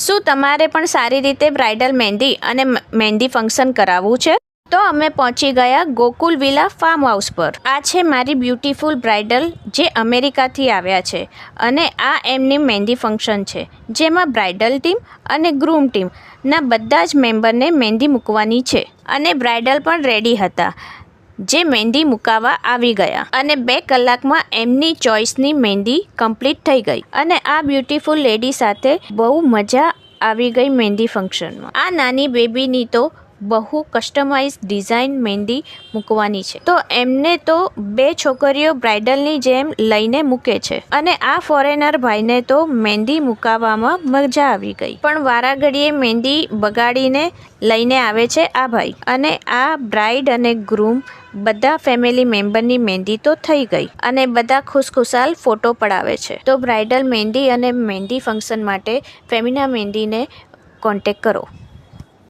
શું તમારે પણ સારી રીતે બ્રાઇડલ મહેંદી અને મહેંદી ફંક્શન કરાવવું છે? તો અમે પહોંચી ગયા ગોકુલ વિલા ફાર્મ હાઉસ પર. આ છે મારી બ્યુટીફુલ બ્રાઇડલ જે અમેરિકાથી આવ્યા છે અને આ એમની મહેંદી ફંક્શન છે જેમાં બ્રાઇડલ ટીમ અને ગ્રૂમ ટીમના બધા જ મેમ્બરને મહેંદી મૂકવાની છે અને બ્રાઇડલ પણ રેડી હતા જે મહેંદી મુકાવા આવી ગયા અને 2 કલાકમાં એમની ચોઇસની મહેંદી કમ્પ્લીટ થઈ ગઈ અને આ બ્યુટીફુલ લેડી સાથે બહુ મજા આવી ગઈ મહેંદી ફંક્શનમાં. આ નાની બેબીની તો બહુ કસ્ટમાઇઝ ડિઝાઇન મહેંદી મૂકવાની છે તો એમને તો 2 છોકરીઓ બ્રાઇડલની જેમ લઈને મૂકે છે અને આ ફોરેનર ભાઈને તો મહેંદી મુકાવવામાં મજા આવી ગઈ. પણ વારાઘડીએ મહેંદી બગાડીને લઈને આવે છે આ ભાઈ અને આ બ્રાઇડ અને ગ્રૂમ બધા ફેમિલી મેમ્બરની મહેંદી તો થઈ ગઈ અને બધા ખુશખુશાલ ફોટો પડાવે છે. તો બ્રાઇડલ મહેંદી અને મહેંદી ફંક્શન માટે ફેમિના મહેંદીને કોન્ટેક્ટ કરો.